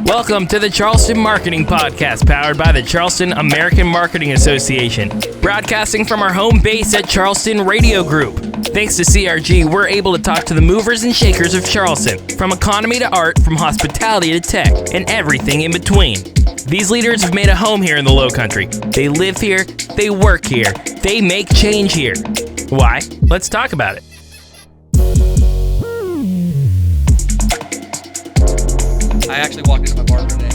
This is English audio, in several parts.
Welcome to the Charleston Marketing Podcast, powered by the Charleston American Marketing Association, broadcasting from our home base at Charleston Radio Group. Thanks to CRG, we're able to talk to the movers and shakers of Charleston, from economy to art, from hospitality to tech, and everything in between. These leaders have made a home here in the Lowcountry. They live here, they work here, they make change here. Why? Let's talk about it. I actually walked into my barber today,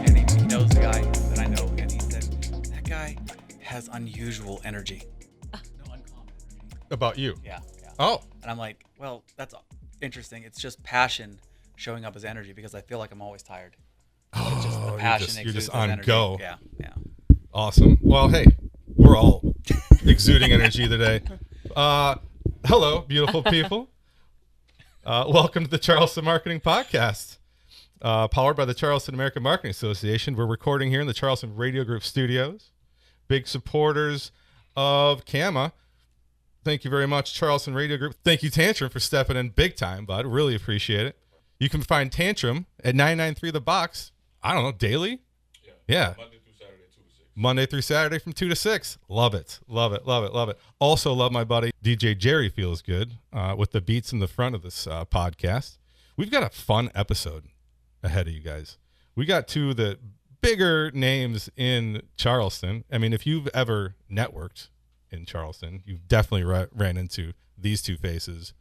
and he knows the guy that I know, and he said, that guy has unusual energy. No uncommon energy. About you? Yeah. Oh. And I'm like, well, that's interesting. It's just passion showing up as energy because I feel like I'm always tired. But it's just the passion you're just exudes as on energy. go. Yeah. Awesome. Well, hey, we're all exuding energy today. Hello, beautiful people. Welcome to the Charleston Marketing Podcast. Powered by the Charleston American Marketing Association. We're recording here in the Charleston Radio Group studios. Big supporters of camo. Thank you very much, Charleston Radio Group. Thank you, Tantrum, for stepping in big time, bud. Really appreciate it. You can find Tantrum at 993 The Box. I don't know, daily? Yeah. Monday through Saturday, 2 to 6. Monday through Saturday from 2 to 6. Love it. Love it. Love it. Love it. Also love my buddy DJ Jerry Feels Good with the beats in the front of this podcast. We've got a fun episode ahead of you guys. We got two of the bigger names in Charleston. I mean, if you've ever networked in Charleston, you've definitely ran into these two faces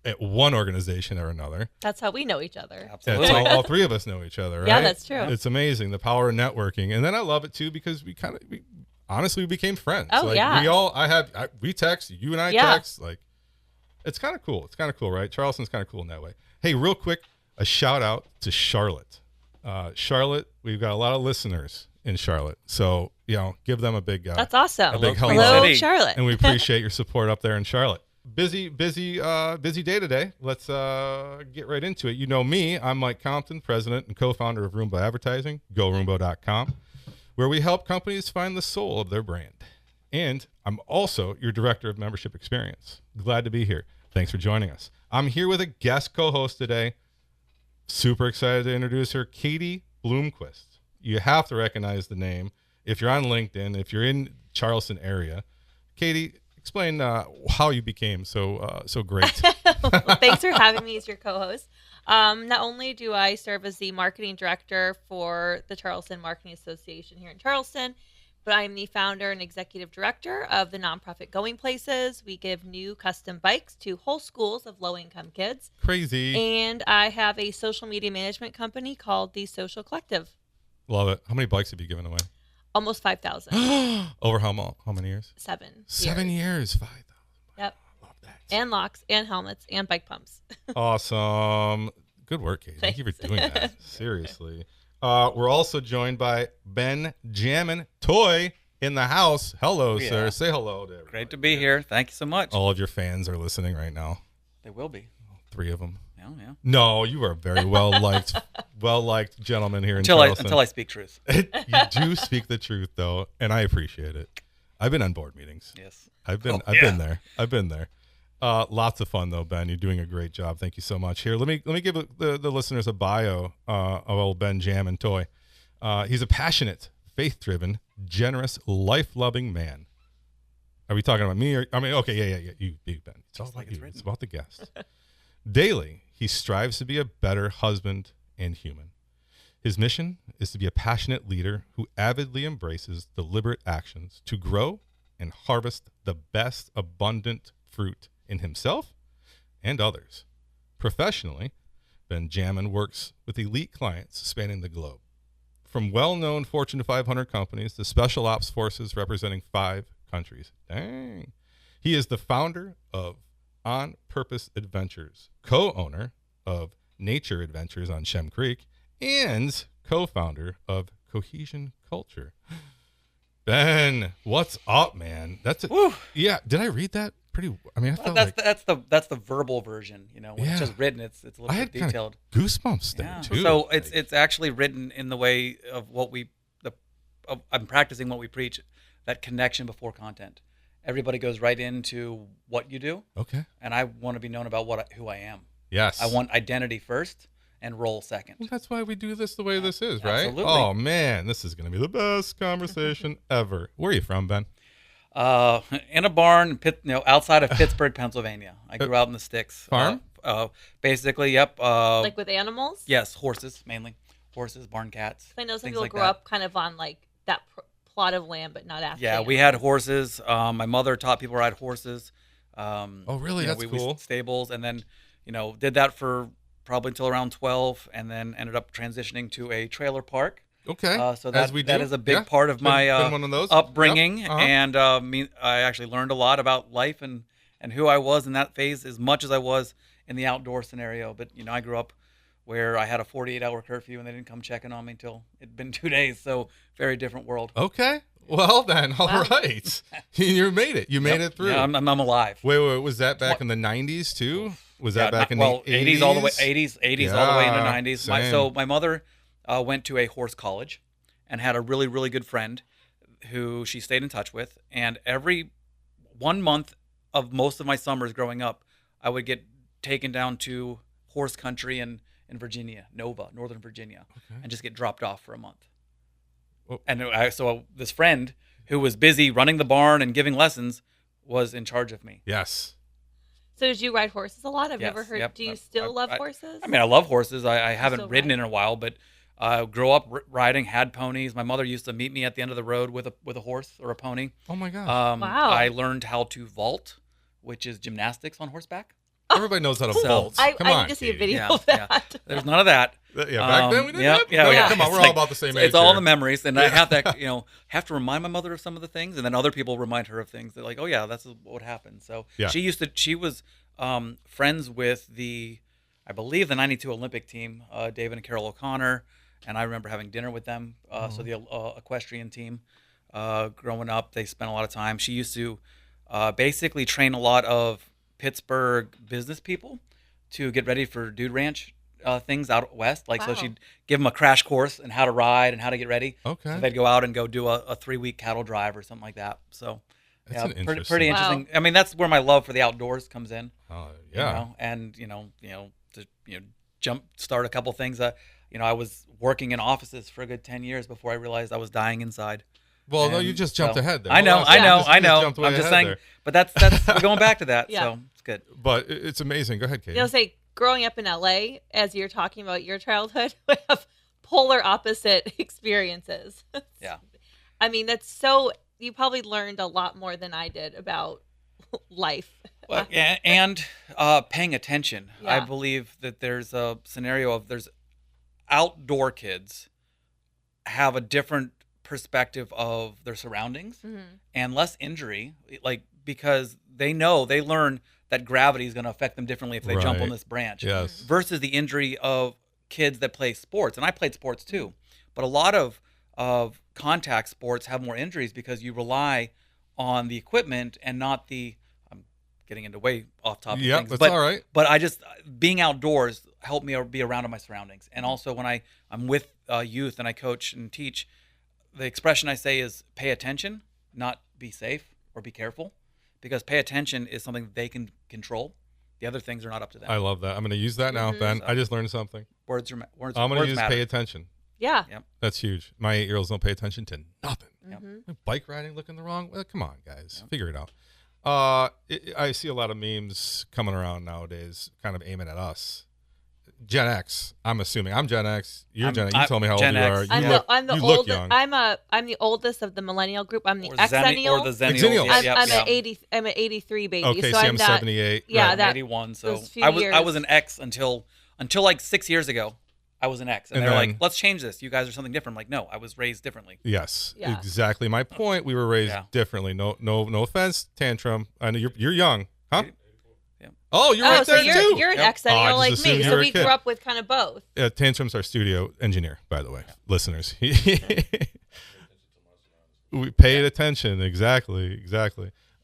at one organization or another. That's how we know each other. Absolutely. That's all three of us know each other, right? Yeah, that's true. It's amazing, the power of networking. And then I love it too because we honestly became friends. Oh, like, yeah. We text, you and I text. Like, it's kind of cool. It's kind of cool, right? Charleston's kind of cool in that way. Hey, real quick, a shout out to Charlotte. Charlotte, we've got a lot of listeners in Charlotte. So, give them a big That's awesome. a big Hello, City. Charlotte. And we appreciate your support up there in Charlotte. Busy day today. Let's get right into it. You know me, I'm Mike Compton, president and co-founder of Roomba Advertising, GoRoomba.com, where we help companies find the soul of their brand. And I'm also your director of membership experience. Glad to be here. Thanks for joining us. I'm here with a guest co-host today. Super excited to introduce her, Katie Blomquist. You have to recognize the name if you're on LinkedIn, if you're in Charleston area. Katie, explain how you became so great. Well, thanks for having me as your co-host. Not only do I serve as the marketing director for the Charleston Marketing Association here in Charleston, but I'm the founder and executive director of the nonprofit Going Places. We give new custom bikes to whole schools of low-income kids. Crazy. And I have a social media management company called The Social Collective. Love it. How many bikes have you given away? Almost 5,000. Over how many years? 7 7 years. 5,000. Yep. Love that. And locks and helmets and bike pumps. Awesome. Good work, Katie. Thank you for doing that. Seriously. We're also joined by Ben-Jamin Toy in the house. Hello, Yeah. sir. Say hello to everybody. Great to be here. Thank you so much. All of your fans are listening right now. They will be. 3 of them. Yeah. No, you are a very well-liked gentleman here in Until Charleston. I speak truth. You do speak the truth, though, and I appreciate it. I've been on board meetings. Yes. I've been there. I've been there. Lots of fun though, Ben. You're doing a great job. Thank you so much. Here, let me give the listeners a bio of old Ben-Jamin Toy. He's a passionate, faith-driven, generous, life-loving man. Are we talking about me? Okay, yeah. You, Ben. It's all about you. It's about the guest. Daily, he strives to be a better husband and human. His mission is to be a passionate leader who avidly embraces deliberate actions to grow and harvest the best abundant fruit in himself and others. Professionally, Ben-Jamin works with elite clients spanning the globe, from well-known Fortune 500 companies to special ops forces representing 5 countries. Dang. He is the founder of On Purpose Adventures, co-owner of Nature Adventures on Shem Creek, and co-founder of Cohesion Culture. Ben, what's up, man? Yeah. Did I read that? I felt that's the verbal version. When it's just written, it's a little bit detailed. Goosebumps there too. So it's actually written in the way of I'm practicing what we preach, that connection before content. Everybody goes right into what you do. Okay. And I want to be known about who I am. Yes. I want identity first, and roll second. Well, that's why we do this the way this is, right? Absolutely. Oh man, this is going to be the best conversation ever. Where are you from, Ben? In a barn, outside of Pittsburgh, Pennsylvania. I grew out in the sticks. Farm? Basically, yep. Like with animals? Yes, horses mainly. Horses, barn cats. I know some things people like grow that. up kind of on like that plot of land, but not after. Yeah, we had horses. My mother taught people to ride horses. Oh, really? That's we cool. Stables, and then, did that for probably until around 12, and then ended up transitioning to a trailer park. Okay. So that is a big part of Been my one of those. upbringing, Yep. Uh-huh. and I actually learned a lot about life and who I was in that phase as much as I was in the outdoor scenario. But I grew up where I had a 48-hour curfew, and they didn't come checking on me until it'd been 2 days. So very different world. Okay. Well then, all right. You made it. You made it through. Yeah, I'm alive. Wait, was that back in the 90s too? Was that back in the 80s? 80s all the way, 80s all the way into 90s. Same. So my mother went to a horse college and had a really, really good friend who she stayed in touch with. And every 1 month of most of my summers growing up, I would get taken down to horse country in Virginia, Northern Virginia, and just get dropped off for a month. Oh. And so this friend who was busy running the barn and giving lessons was in charge of me. Yes. So did you ride horses a lot? I've Yes, never heard. yep. Do you still love I- horses? I mean, I love horses. I haven't still ridden ride? in a while, but grew up riding, had ponies. My mother used to meet me at the end of the road with a horse or a pony. Oh my gosh. Wow. I learned how to vault, which is gymnastics on horseback. Everybody knows how to vault. I Come need on, to see a Katie. video Yeah, of that. There's none of that. Yeah, back then we didn't have Come on, It's we're like- all about the same age. It's all here. in the memories, and I have to, have to remind my mother of some of the things, and then other people remind her of things. They're like, "Oh yeah, that's what happened." So Yeah. she was friends with I believe the '92 Olympic team, David and Carol O'Connor, and I remember having dinner with them. So the equestrian team, growing up, they spent a lot of time. She used to basically train a lot of Pittsburgh business people to get ready for Dude Ranch things out west. So Wow. she'd give them a crash course in how to ride and how to get ready. Okay. So they'd go out and go do a 3-week cattle drive or something like that. So That's an pretty interesting- interesting. I mean, that's where my love for the outdoors comes in. Oh, yeah. And to jump start a couple things. I was working in offices for a good 10 years before I realized I was dying inside. Well, no, And you just jumped so- ahead there. I know. Hold on a second. I know. jumped way I'm just ahead saying, there. but that's we're going back to that. Yeah. So it's good. But it's amazing. Go ahead, Katie. Say growing up in LA, as you're talking about your childhood, we have polar opposite experiences. Yeah. I mean, you probably learned a lot more than I did about life. Well, and paying attention. I Yeah. believe that there's a scenario of there's outdoor kids have a different perspective of their surroundings and less injury, because they learn that gravity is going to affect them differently if they jump on Right. this branch. Yes. Versus the injury of kids that play sports, and I played sports too, but a lot of contact sports have more injuries because you rely on the equipment and not the. I'm getting into way off topic Yep, things, that's but all right. But I just being outdoors helped me be around my surroundings, and also when I'm with youth and I coach and teach, the expression I say is pay attention, not be safe or be careful, because pay attention is something that they can control. The other things are not up to them. I love that. I'm going to use that now, Ben. I just learned something. Words I'm going words to use matter. pay attention. Yeah. Yep. That's huge. My 8-year-olds don't pay attention to nothing. Mm-hmm. Bike riding, looking the wrong way. Come on, guys. Figure it out. I see a lot of memes coming around nowadays kind of aiming at us. Gen X, I'm assuming. I'm Gen X. You're Gen X. You tell me how Gen old you X. are. I'm the you look oldest. young. I'm the oldest of the millennial group. I'm the Or Xennial. the Zennial. Xennials. I'm an 80. I'm an 83 baby. Okay, so see, I'm I'm not, 78. Yeah, Right. that 81. So those few I was years. an X until like 6 years ago. I was an X, and And they're then- like, "Let's change this. You guys are something different." I'm like, no, I was raised differently. Yes, Yeah. exactly. My point. We were raised Yeah. differently. No offense, Tantrum. I know you're young, huh? Yeah. Oh, you're right so there too. you're an Yep. Xennial Oh, I just like assumed me. you So were a we kid. grew up with kind of both. Tantrum's our studio engineer, by the way, listeners. We paid attention. Exactly.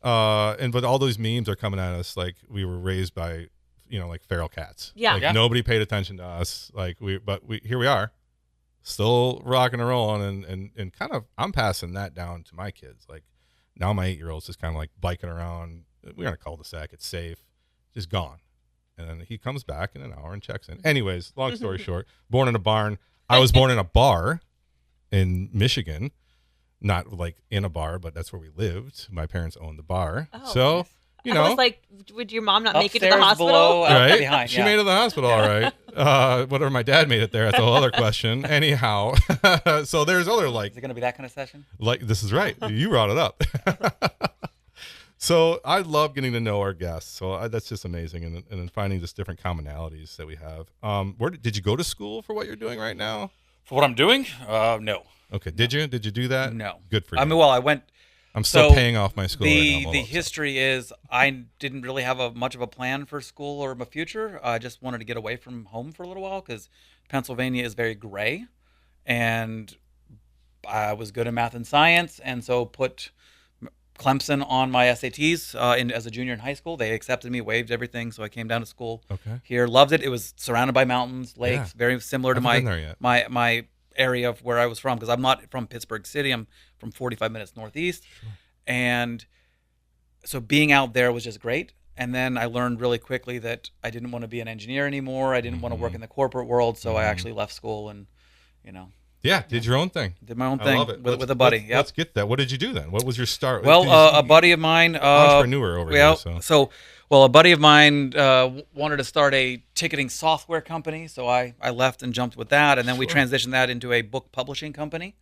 But all those memes are coming at us like we were raised by, like feral cats. Yeah. Like Yeah. nobody paid attention to us. But here we are, still rocking and rolling, and kind of I'm passing that down to my kids. Like now my 8-year-old's just kind of like biking around. We're in a cul-de-sac. It's safe. Just gone. And then he comes back in an hour and checks in. Anyways, long story short, born in a barn. I was born in a bar in Michigan, not like in a bar, but that's where we lived. My parents owned the bar. Oh, So, nice. you I know. was like, would your mom not make it to the Upstairs, hospital? below, Right? behind. She Yeah. made it to the hospital, all right. Whether my dad made it there, that's a whole other question. Anyhow, so there's other Is it going to be that kind of session? this is right. You brought it up. So I love getting to know our guests. So that's just amazing, and then finding just different commonalities that we have. Where did you go to school for what you're doing right now? For what I'm doing? No. Okay, did you do that? No. Good for you. I mean, well, I went. I'm still paying off my school. right now. The history is I didn't really have much of a plan for school or my future. I just wanted to get away from home for a little while because Pennsylvania is very gray, and I was good in math and science, and so put Clemson on my SATs as a junior in high school. They accepted me, waived everything, so I came down to school here. Loved it. It was surrounded by mountains, lakes, very similar to Haven't been there yet. my area of where I was from, because I'm not from Pittsburgh City. I'm from 45 minutes northeast. Sure. And so being out there was just great. And then I learned really quickly that I didn't want to be an engineer anymore. I didn't want to work in the corporate world, so I actually left school and, Yeah, did your own thing. did my own I thing love it. with a buddy. Let's, Yep. let's get that. What did you do then? What was your start? Well, Because a buddy of mine, entrepreneur over here. So. a buddy of mine wanted to start a ticketing software company, so I left and jumped with that, and then we transitioned that into a book publishing company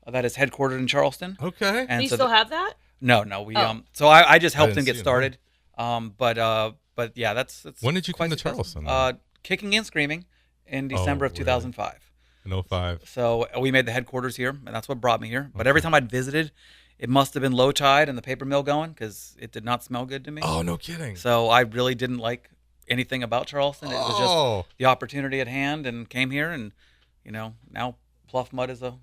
that is headquartered in Charleston. Okay. And Do you so still have that? No, we so I just helped didn't him get see it, started. But yeah, that's When did you quite come to successful. Charleston? Kicking and screaming in December of really? 2005. In 05. So we made the headquarters here, and that's what brought me here. But every time I'd visited, it must have been low tide and the paper mill going, because it did not smell good to me. Oh, no kidding. So I really didn't like anything about Charleston. It was just the opportunity at hand, and came here, and now Pluff Mud is a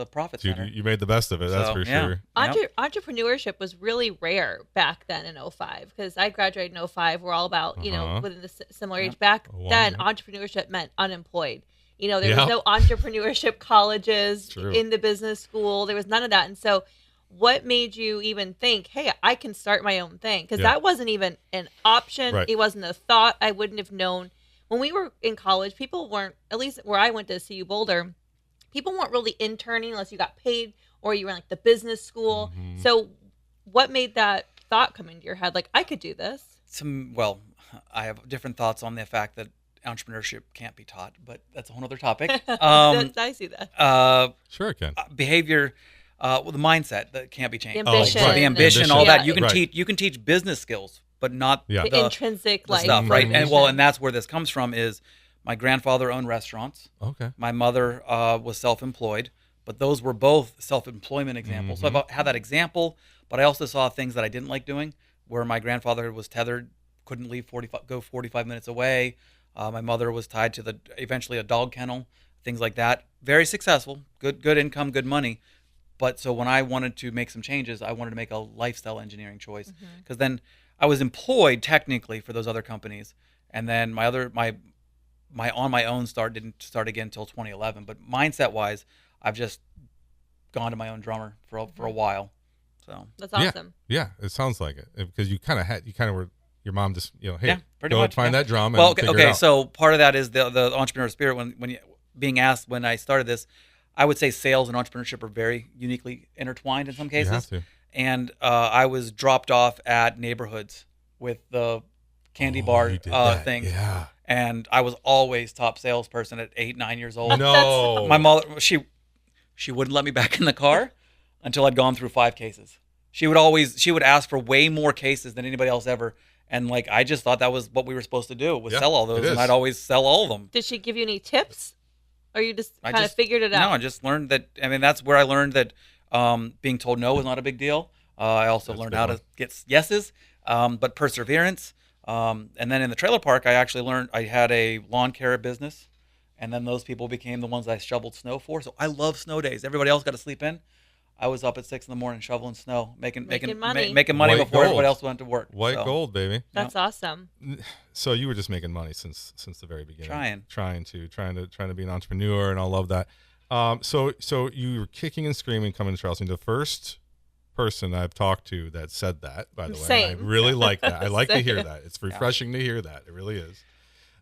profit Dude, center. you made the best of it, that's So, for yeah. sure. Entrepreneurship was really rare back then in 05, because I graduated in 05. We're all about, within the similar age. Back then, entrepreneurship meant unemployed. There was no entrepreneurship colleges in the business school. There was none of that. And so what made you even think, hey, I can start my own thing? Because that wasn't even an option. Right. It wasn't a thought. I wouldn't have known. When we were in college, people weren't, at least where I went to CU Boulder, people weren't really interning unless you got paid or you were in like the business school. Mm-hmm. So what made that thought come into your head? Like, I could do this. I have different thoughts on the fact that entrepreneurship can't be taught, but that's a whole other topic. I see that. Sure it can. Behavior, the mindset that can't be changed. The ambition. right. The ambition, all Yeah. that. You can Right. you can teach business skills, but not Yeah. The intrinsic, the like, stuff, right? motivation. And that's where this comes from. Is my grandfather owned restaurants. Okay. My mother was self-employed, but those were both self-employment examples. So I've had that example, but I also saw things that I didn't like doing, where my grandfather was tethered, couldn't leave 45 minutes away. My mother was tied to eventually a dog kennel, things like that. Very successful, good income, good money. But so when I wanted to make some changes, I wanted to make a lifestyle engineering choice, because then I was employed technically for those other companies, and then my on my own didn't start again until 2011. But mindset wise, I've just gone to my own drummer for a while. So That's awesome. Yeah, it sounds like it, because you kind of were. Your mom just, hey, Yeah, pretty go much, find yeah. that drum and well, figure it okay. out. So part of that is the entrepreneur spirit. When you, being asked when I started this, I would say sales and entrepreneurship are very uniquely intertwined in some cases. You have to. And I was dropped off at neighborhoods with the candy bar you did that. thing. Yeah. And I was always top salesperson at 8-9 years old. No. My mother, she wouldn't let me back in the car until I'd gone through 5 cases. She would ask for way more cases than anybody else ever. And I just thought that was what we were supposed to do, was sell all those, and I'd always sell all of them. Did she give you any tips? Or you just I kind of figured it out? No, I just learned that. I mean, that's where I learned that being told no was not a big deal. I also learned how to get yeses, but perseverance. And then in the trailer park, I actually learned I had a lawn care business, and then those people became the ones I shoveled snow for. So I love snow days. Everybody else got to sleep in. I was up at 6 a.m. shoveling snow, making money White before gold. everybody else went to work. White gold, baby. That's awesome. So you were just making money since the very beginning. Trying to be an entrepreneur, and I love that. So you were kicking and screaming coming to Charleston. The first person I've talked to that said that, by the way. Same. And I really like that. I like to hear Same. that. It's refreshing to hear that. It really is.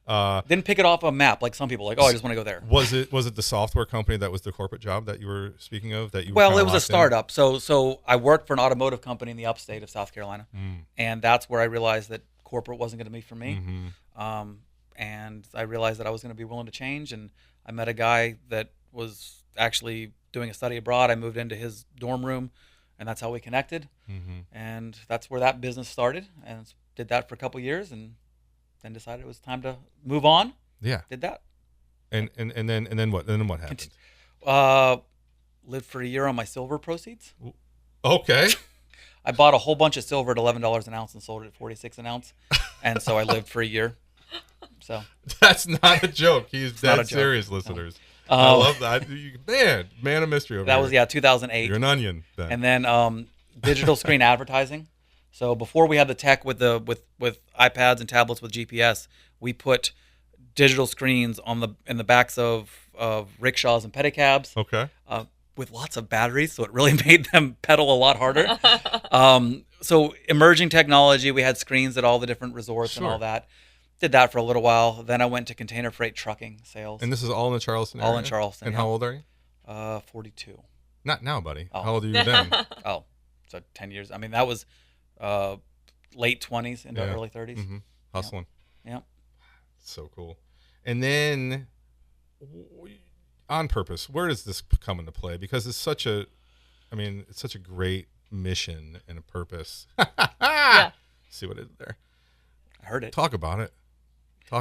Didn't pick it off a map like some people. Like, oh, I just want to go there. Was it the software company that was the corporate job that you were speaking of? That you were Well, it was a locked in? startup. So I worked for an automotive company in the upstate of South Carolina, and that's where I realized that corporate wasn't going to be for me. And I realized that I was going to be willing to change. And I met a guy that was actually doing a study abroad. I moved into his dorm room, and that's how we connected. And that's where that business started. And did that for a couple years, and then decided it was time to move on. Yeah. Did that. And then what? And then what happened? Lived for a year on my silver proceeds. Okay. I bought a whole bunch of silver at $11 an ounce and sold it at 46 an ounce. And so I lived for a year. So that's not a joke. He's not dead a joke. serious, listeners. I love that. Man of mystery over that here. was 2008. You're an onion then. And then digital screen advertising. So before we had the tech with iPads and tablets with GPS, we put digital screens in the backs of rickshaws and pedicabs. Okay. With lots of batteries, so it really made them pedal a lot harder. So emerging technology, we had screens at all the different resorts and all that. Did that for a little while. Then I went to container freight trucking sales. And this is all in the Charleston area? All in Charleston. And how old are you? 42. Not now, buddy. Oh. How old are you then? Oh, so 10 years. I mean, that was late 20s into early 30s. Mm-hmm. Hustling. Yeah. So cool. And then on purpose, where does this come into play? Because it's such a great mission and a purpose. Yeah. See what it is there. I heard it. Talk about it. How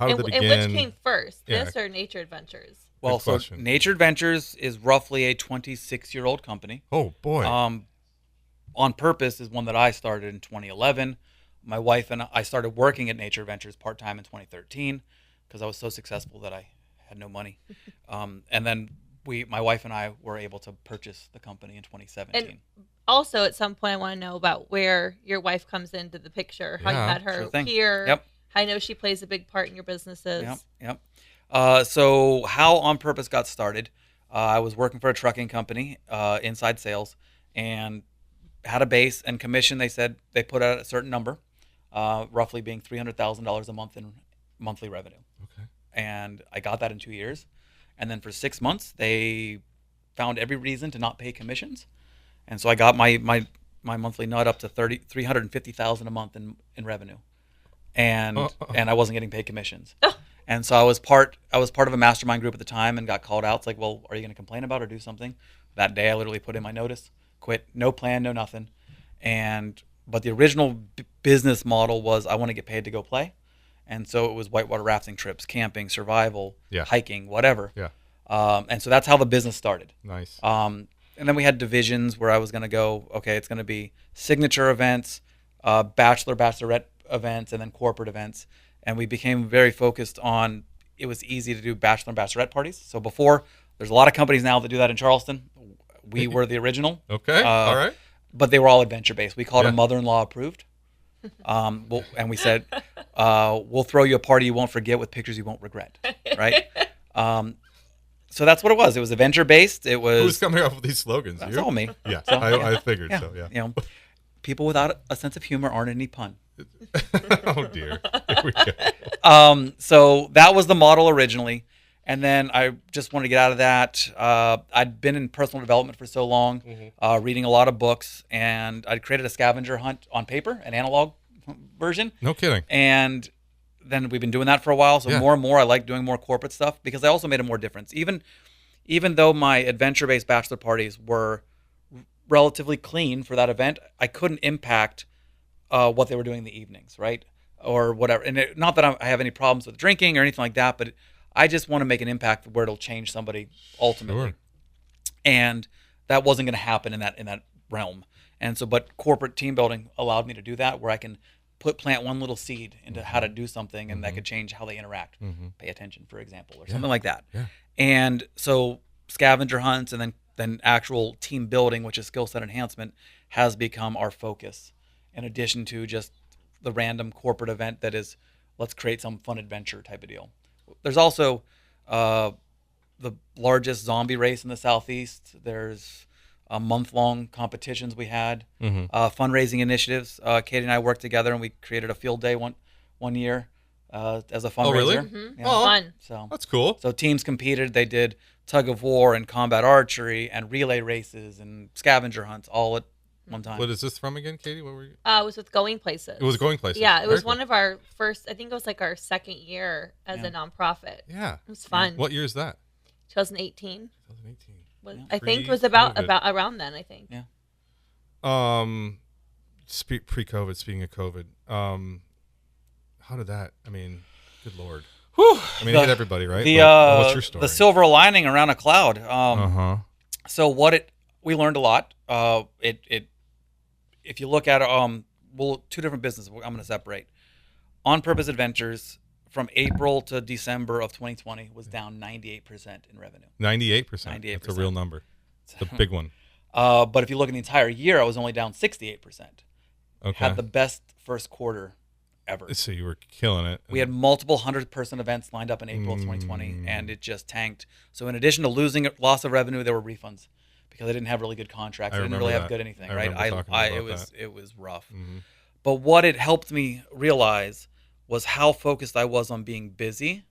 did it begin? And which came first, Yeah. this or Nature Adventures? Well, Good so question. Nature Adventures is roughly a 26-year-old company. Oh, boy. On Purpose is one that I started in 2011. My wife and I started working at Nature Adventures part-time in 2013 because I was so successful that I had no money. And then my wife and I were able to purchase the company in 2017. And also, at some point, I want to know about where your wife comes into the picture, how you had her Sure thing. here. Yep. I know she plays a big part in your businesses. Yep. So how On Purpose got started, I was working for a trucking company, inside sales, and had a base and commission. They said they put out a certain number, roughly being $300,000 a month in monthly revenue. Okay. And I got that in 2 years. And then for 6 months, they found every reason to not pay commissions. And so I got my monthly nut up to $350,000 a month in revenue. And I wasn't getting paid commissions. And so I was part of a mastermind group at the time and got called out. It's like, well, are you going to complain about it or do something? That day I literally put in my notice, quit, no plan, no nothing. But the original business model was I want to get paid to go play. And so it was whitewater rafting trips, camping, survival, hiking, whatever. Yeah. And so that's how the business started. Nice. And then we had divisions where I was going to go, okay, it's going to be signature events, bachelorette events, and then corporate events. And we became very focused on, it was easy to do bachelor and bachelorette parties. So before, there's a lot of companies now that do that in Charleston. We were the original. Okay. All right. But they were all adventure-based. We called them mother-in-law approved. And we said, we'll throw you a party you won't forget with pictures you won't regret, right? So that's what it was. It was adventure-based. It was. Who's coming up with these slogans? That's You? all me. Yeah, I figured so. Yeah. You know, people without a sense of humor aren't any pun. Oh dear. Here we go. So that was the model originally, and then I just wanted to get out of that. I'd been in personal development for so long, reading a lot of books, and I'd created a scavenger hunt on paper, an analog version. No kidding. And then we've been doing that for a while. So more and more, I like doing more corporate stuff because I also made a more difference. Even though my adventure-based bachelor parties were relatively clean for that event, I couldn't impact what they were doing in the evenings, right? Or whatever. And not that I have any problems with drinking or anything like that, but I just want to make an impact where it'll change somebody ultimately. Sure. And that wasn't going to happen in that realm. And so, but corporate team building allowed me to do that, where I can plant one little seed into how to do something, and that could change how they interact. Pay attention, for example, or something like that. Yeah. And so scavenger hunts and then actual team building, which is skill set enhancement, has become our focus, in addition to just the random corporate event that is, let's create some fun adventure type of deal. There's also the largest zombie race in the Southeast. There's month-long competitions we had, fundraising initiatives. Katie and I worked together, and we created a field day one year. as a fundraiser. Oh, really? Mm-hmm. Yeah. Oh. Fun. That's cool. So teams competed. They did tug of war and combat archery and relay races and scavenger hunts all at one time. What is this from again, Katie? What were you? It was with Going Places. It was Going Places. Yeah, it was Very one cool. of our first. I think it was like our second year as Yeah. a nonprofit. Yeah. It was fun. What year is that? 2018. 2018. I think it was about Pre-COVID. around then. I think. Yeah. Pre-COVID. Speaking of COVID, how did that? I mean, good Lord. Whew. I mean, it hit everybody, right? The But what's your story? the silver lining around a cloud. Uh-huh. So we learned a lot. If you look at two different businesses I'm going to separate. On Purpose Adventures from April to December of 2020 was down 98% in revenue. 98%. 98%. That's a real number. It's a big one. But if you look at the entire year, I was only down 68%. Okay. Had the best first quarter ever. So you were killing it. We had multiple 100-person events lined up in April of 2020, and it just tanked. So in addition to loss of revenue, there were refunds because I didn't have really good contracts. I didn't really have good anything, right? It was rough. Mm-hmm. But what it helped me realize was how focused I was on being busy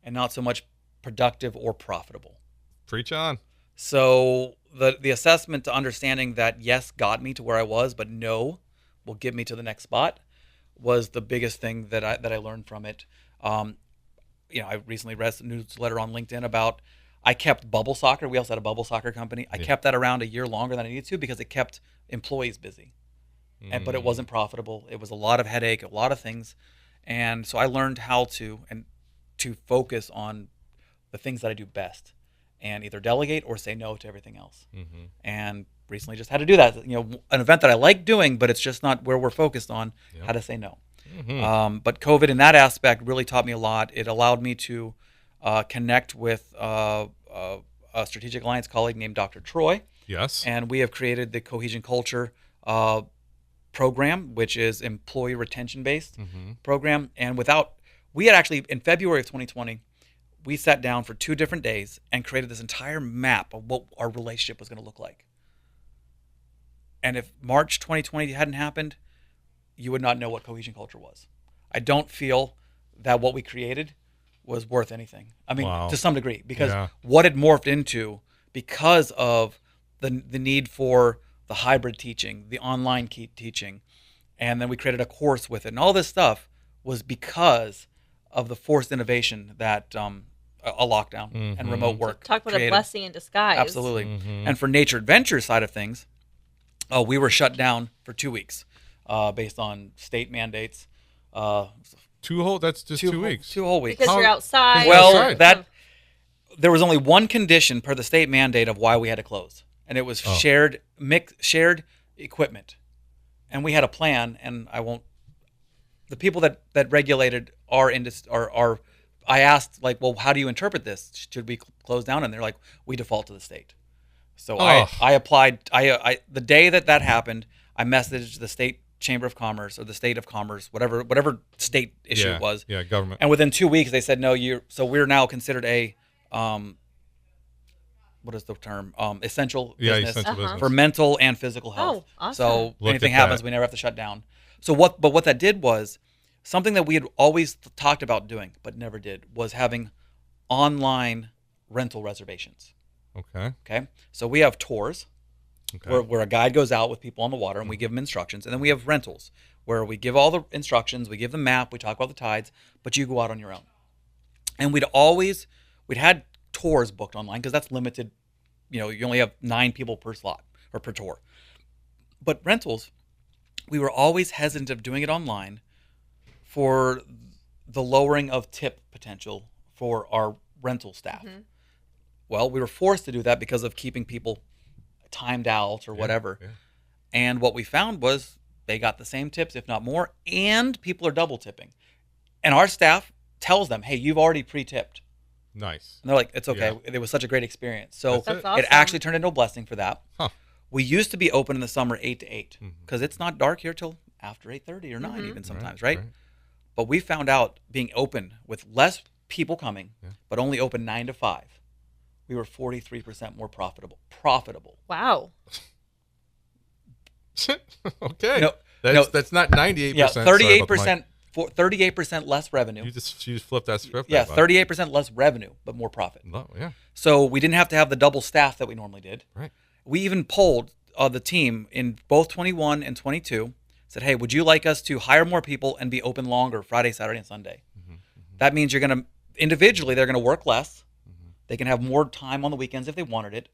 and not so much productive or profitable. Preach on. So the assessment to understanding that yes got me to where I was, but no will get me to the next spot was the biggest thing that I learned from it. I recently read a newsletter on LinkedIn about I kept bubble soccer. We also had a bubble soccer company. I kept that around a year longer than I needed to because it kept employees busy. But it wasn't profitable. It was a lot of headache, a lot of things. And so I learned how to focus on the things that I do best and either delegate or say no to everything else. Mm-hmm. And recently just had to do that. An event that I like doing, but it's just not where we're focused on, how to say no. Mm-hmm. But COVID in that aspect really taught me a lot. It allowed me to connect with a strategic alliance colleague named Dr. Troy. Yes. And we have created the Cohesion Culture program, which is employee retention based program. And we had actually in February of 2020, we sat down for 2 different days and created this entire map of what our relationship was going to look like. And if March 2020 hadn't happened, you would not know what cohesion culture was. I don't feel that what we created was worth anything. I mean, to some degree, because what it morphed into because of the need for the hybrid teaching, the online teaching, and then we created a course with it. And all this stuff was because of the forced innovation that a lockdown and remote work Talk about created. a blessing in disguise. Absolutely. And for Nature Adventure side of things, we were shut down for 2 weeks based on state mandates. That's just 2 weeks. 2 whole weeks. Because you're outside. Well, outside. there was only one condition per the state mandate of why we had to close, and it was shared equipment. And we had a plan, and the people that regulated our industry I asked, like, well, how do you interpret this? Should we close down? And they're like, we default to the state. So I applied. The day that happened, I messaged the state chamber of commerce or the state of commerce, whatever state issue it was. Yeah, government. And within 2 weeks, they said, no, so we're now considered a, what is the term? Essential business essential business. for mental and physical health. Oh, awesome. So Look anything at happens, that. we never have to shut down. So what that did was something that we had always talked about doing, but never did, was having online rental reservations. Okay. So we have tours where a guide goes out with people on the water and we give them instructions. And then we have rentals where we give all the instructions, we give the map, we talk about the tides, but you go out on your own. And we'd had tours booked online because that's limited. You only have 9 people per slot or per tour. But rentals, we were always hesitant of doing it online for the lowering of tip potential for our rental staff. Well, we were forced to do that because of keeping people timed out or whatever. Yeah. And what we found was they got the same tips, if not more, and people are double tipping. And our staff tells them, hey, you've already pre-tipped. Nice. And they're like, it's okay. Yeah. It was such a great experience. So That's awesome. It actually turned into a blessing for that. We used to be open in the summer 8 to 8 because it's not dark here till after 8:30 or 9 even sometimes, right? But we found out being open with less people coming, but only open 9 to 5, we were 43% more profitable. Wow. Okay. That's not 98%. Yeah, 38%. 38% less revenue. You just flipped that script. Yeah, there, bud. 38% less revenue, but more profit. No, yeah. So we didn't have to have the double staff that we normally did. Right. We even polled the team in both 21 and 22, said, hey, would you like us to hire more people and be open longer Friday, Saturday, and Sunday? That means you're going to, individually, they're going to work less. They can have more time on the weekends if they wanted it,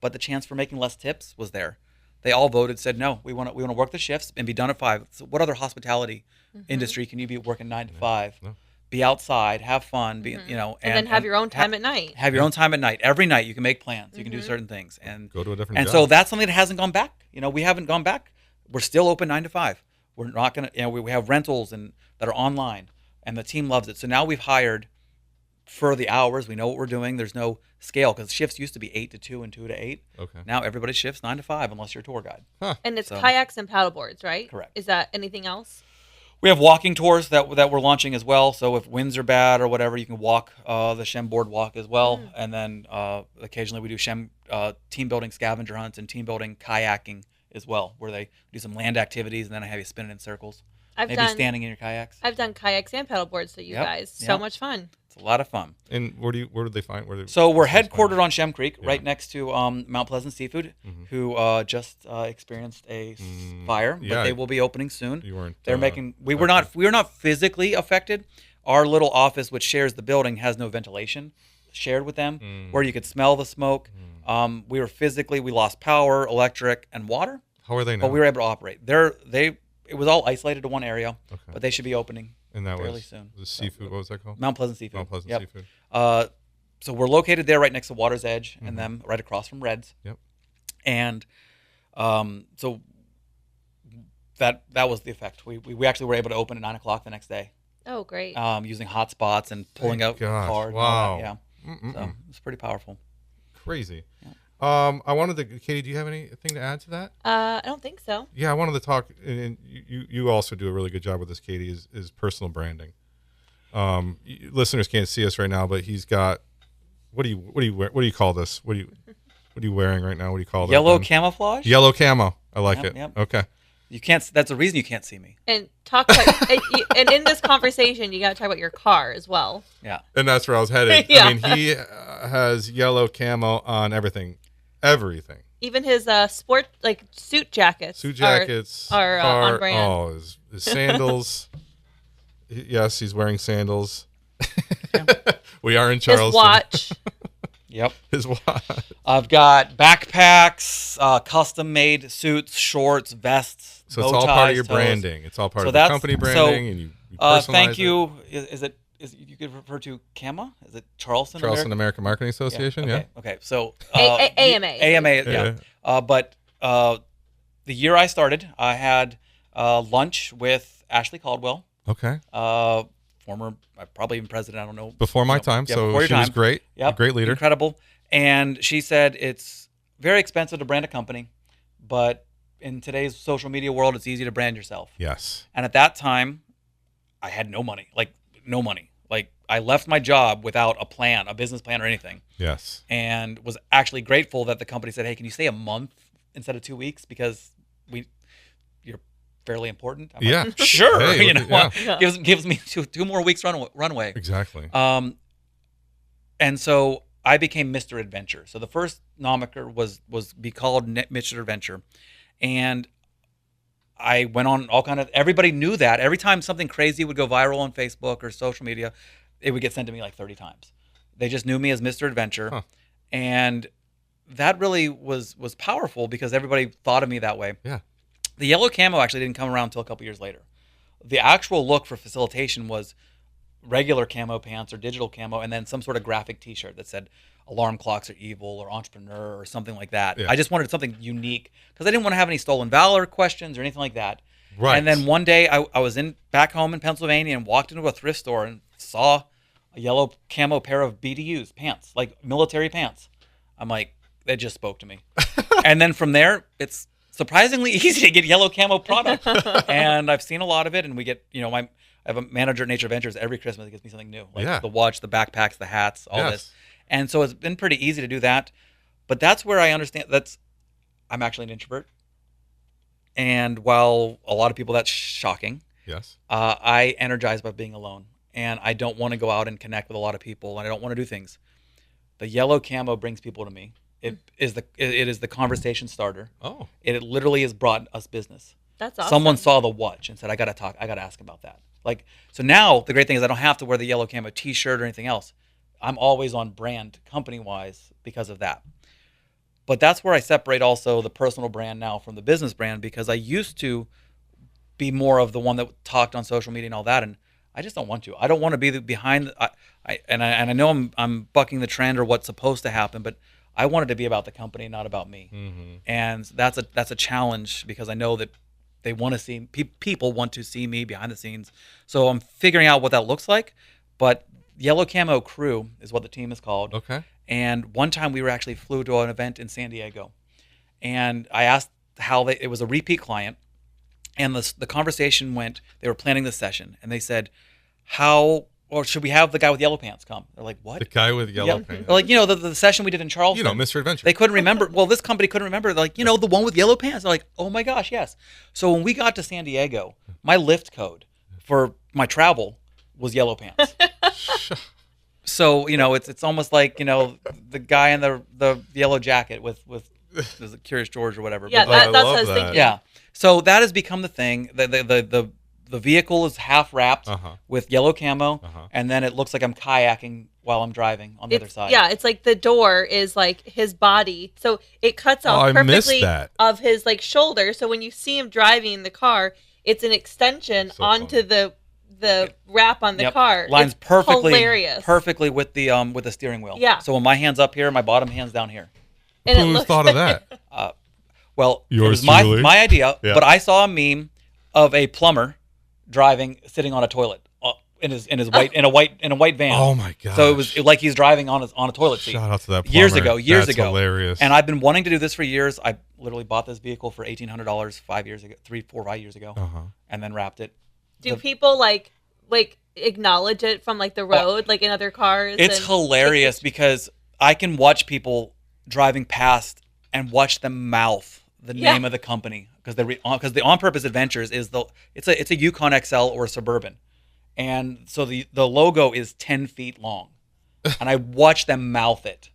but the chance for making less tips was there. They all voted, said, no, we want to work the shifts and be done at 5. So what other hospitality industry can you be working 9 to 5? No. Be outside, have fun, be and then have your own time at night. Have your own time at night. Every night you can make plans. You can do certain things and go to a different job. So that's something that hasn't gone back. We haven't gone back. We're still open 9 to 5. We're not going to, we have rentals that are online, and the team loves it. So now we've hired for the hours. We know what we're doing. There's no scale because shifts used to be 8 to 2 and 2 to 8. Okay. Now everybody shifts 9 to 5 unless you're a tour guide. Huh. And it's kayaks and paddleboards, right? Correct. Is that anything else? We have walking tours that we're launching as well. So if winds are bad or whatever, you can walk the Shem boardwalk as well. And then occasionally we do Shem team building scavenger hunts and team building kayaking as well, where they do some land activities and then I have you spinning in circles. Maybe standing in your kayaks. I've done kayaks and paddleboards with you guys. So much fun. It's a lot of fun. And where did they find? So we're headquartered on Shem Creek, right next to Mount Pleasant Seafood, who just experienced a fire, but they will be opening soon. You weren't. They're making. We were not physically affected. Our little office, which shares the building, has no ventilation shared with them, where you could smell the smoke. We lost power, electric, and water. How are they now? But we were able to operate. It was all isolated to one area, but they should be opening. And that fairly soon. The seafood, what was that called? Mount Pleasant Seafood. Mount Pleasant Seafood. So we're located there right next to Water's Edge and them right across from Red's. Yep. And so that was the effect. We actually were able to open at 9 o'clock the next day. Oh, great. Using hotspots and pulling out cars. Wow. And all that. Yeah. So it's pretty powerful. Crazy. Yeah. I wanted to, Katie, do you have anything to add to that? I don't think so. Yeah, I wanted to talk, and you also do a really good job with this, Katie, is personal branding. Listeners can't see us right now, but he's got, what do you call this? What are you wearing right now? What do you call that? Yellow camouflage? Yellow camo. I like it. Yep. Okay. You can't. That's the reason you can't see me. And and in this conversation, you got to talk about your car as well. Yeah. And that's where I was headed. Yeah. I mean, he has yellow camo on everything. Even his sport suit jackets. Are on brand. Oh, his sandals. Yes, he's wearing sandals. We are in Charleston. His watch. Yep. His watch. I've got backpacks, custom-made suits, shorts, vests. So it's all part of your branding. It's all part of the company branding, and you personalize thank you. Is you could refer to CAMA? Is it Charleston American Marketing Association? Yeah. Okay. So AMA. Yeah. But the year I started, I had lunch with Ashley Caldwell. Okay. Former, probably even president. I don't know. Before my time. Yeah, so she was great. Yep. Great leader. Incredible. And she said it's very expensive to brand a company, but in today's social media world, it's easy to brand yourself. Yes. And at that time, I had no money. No money. I left my job without a plan, a business plan or anything. Yes. And was actually grateful that the company said, hey, can you stay a month instead of 2 weeks? Because you're fairly important. I'm like, sure. Hey, gives me two more weeks runway. Exactly. And so I became Mr. Adventure. So the first nomiker was be called Mr. Adventure. And I went on everybody knew that. Every time something crazy would go viral on Facebook or social media, it would get sent to me 30 times. They just knew me as Mr. Adventure. Huh. And that really was powerful because everybody thought of me that way. Yeah. The yellow camo actually didn't come around until a couple years later. The actual look for facilitation was regular camo pants or digital camo and then some sort of graphic t-shirt that said alarm clocks are evil or entrepreneur or something like that. Yeah. I just wanted something unique because I didn't want to have any stolen valor questions or anything like that. Right. And then one day I was back home in Pennsylvania and walked into a thrift store and saw a yellow camo pair of BDUs pants, military pants. I'm like, that just spoke to me. And then from there, it's surprisingly easy to get yellow camo product. And I've seen a lot of it, and we get, I have a manager at Nature Ventures every Christmas that gives me something new, the watch, the backpacks, the hats, all this. And so it's been pretty easy to do that. But that's where I understand I'm actually an introvert. And while a lot of people, that's shocking, Yes. I energize by being alone, and I don't want to go out and connect with a lot of people, and I don't want to do things. The yellow camo brings people to me. It is the conversation starter. Oh. It literally has brought us business. That's awesome. Someone saw the watch and said, I got to ask about that. Like, so now the great thing is I don't have to wear the yellow camo t-shirt or anything else. I'm always on brand company-wise because of that. But that's where I separate also the personal brand now from the business brand, because I used to be more of the one that talked on social media and all that, and I just don't want to. I don't want to be behind. I know I'm bucking the trend or what's supposed to happen, but I want it to be about the company, not about me. Mm-hmm. And that's a challenge, because I know that they want to see people want to see me behind the scenes. So I'm figuring out what that looks like. But Yellow Camo Crew is what the team is called. Okay. And one time we flew to an event in San Diego, and I asked how it was a repeat client, and the conversation went. They were planning the session, and they said, or should we have the guy with yellow pants come? They're like, what? The guy with yellow pants. Like, the session we did in Charleston. Mr. Adventure. They couldn't remember. Well, this company couldn't remember. They're like, the one with yellow pants. They're like, oh my gosh, yes. So when we got to San Diego, my lift code for my travel was yellow pants. So, it's almost like, the guy in the yellow jacket with is it Curious George or whatever. Yeah, but, that's what I was thinking. Yeah. So that has become the thing. The vehicle is half wrapped with yellow camo, and then it looks like I'm kayaking while I'm driving on the other side. Yeah, it's like the door is like his body. So it cuts off perfectly of his like shoulder. So when you see him driving the car, it's an extension onto the wrap on the car. Lines it's perfectly with the steering wheel. Yeah. So when my hand's up here, my bottom hand's down here. And who thought of that? Well, yours it was truly. my idea, Yeah. but I saw a meme of a plumber sitting on a toilet in a white van. Oh my god! So it was like he's driving on a toilet seat. Shout out to that plumber. Years That's ago. Hilarious. And I've been wanting to do this for years. I literally bought this vehicle for $1,800 5 years ago, and then wrapped it. Do people like acknowledge it from like the road, like in other cars? It's hilarious because I can watch people driving past and watch them mouth the name of the company, because the On Purpose Adventures is it's a Yukon XL or a Suburban, and so the logo is 10 feet long, and I watch them mouth it.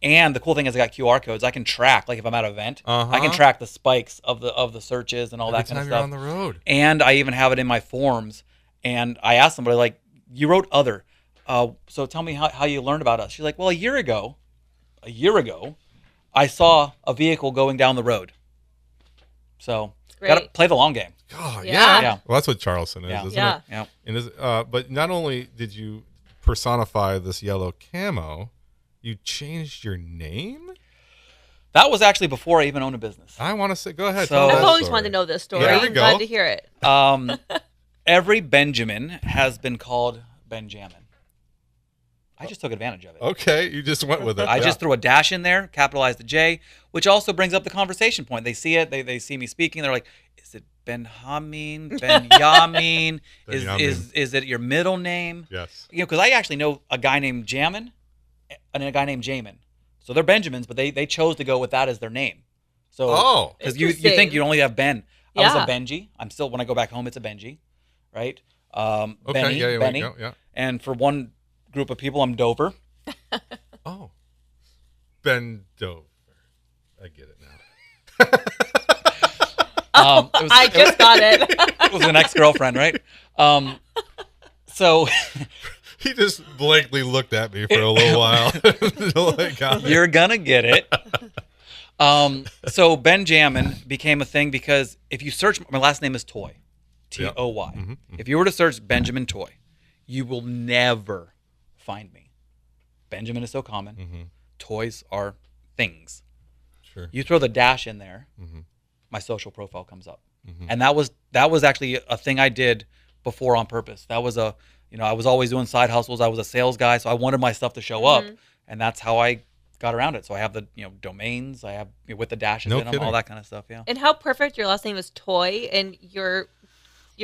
And the cool thing is I got QR codes. I can track, like if I'm at an event, I can track the spikes of the searches and all that kind of stuff. Every time you're on the road. And I even have it in my forms. And I asked somebody, like, you wrote other, so tell me how you learned about us. She's like, well, a year ago, I saw a vehicle going down the road. So got to play the long game. Oh, yeah. Well, that's what Charleston is, isn't it? Yeah. And but not only did you personify this yellow camo, you changed your name? That was actually before I even owned a business. I want to say, go ahead. So, I've always wanted to know this story. I'm glad to hear it. Every Benjamin has been called Ben-Jamin. I just took advantage of it. Okay, you just went with it. I just threw a dash in there, capitalized the J, which also brings up the conversation point. They see it, they see me speaking, they're like, is it Ben-Jamin? Ben-Yamin? Is it your middle name? Yes. Because I actually know a guy named Jamin and a guy named Jamin. So they're Benjamins, but they chose to go with that as their name. So because you think you only have Ben. I was a Benji. I'm still, when I go back home, it's a Benji, right? Okay, Benny. Yeah. And for one group of people, I'm Dover. Oh. Ben Dover. I get it now. I just got it. It was an ex-girlfriend, right? So he just blankly looked at me for a little while. You're gonna get it. So Ben-Jamin became a thing because if you search, my last name is Toy, Toy. Mm-hmm. If you were to search Ben-Jamin Toy, you will never find me. Benjamin is so common. Mm-hmm. Toys are things. Sure. You throw the dash in there, my social profile comes up, and that was actually a thing I did before On Purpose. That was I was always doing side hustles. I was a sales guy, so I wanted my stuff to show up, and that's how I got around it. So I have the domains, I have with the dashes in them, all that kind of stuff. Yeah. And how perfect your last name is Toy, and your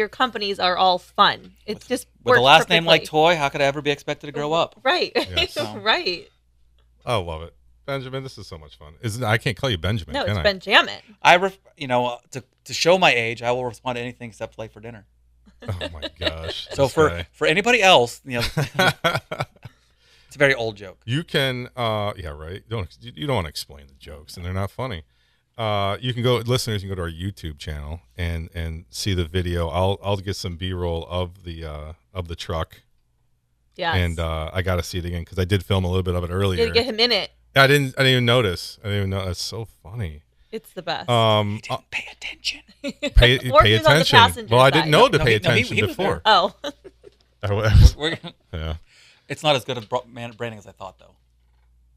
companies are all fun. It's just with a last perfectly. name like Toy. How could I ever be expected to grow up? Right. Yes. Right. I love it, Benjamin. This is so much fun. I can't call you Benjamin. No, can it's I? Ben-Jamin. To show my age, I will respond to anything except late for dinner. Oh my gosh. So for anybody else, it's a very old joke. You can, yeah, right. You don't want to explain the jokes, and they're not funny. You can go, listeners. You can go to our YouTube channel and see the video. I'll get some B-roll of the truck. Yes. And I got to see it again because I did film a little bit of it earlier. You gotta get him in it. I didn't even notice. I didn't even know. That's so funny. It's the best. He didn't pay attention. Pay Or he was on the attention. passenger Well, I side. didn't know to No, pay he- no, he- attention he was before. Oh. Yeah. It's not as good of branding as I thought, though.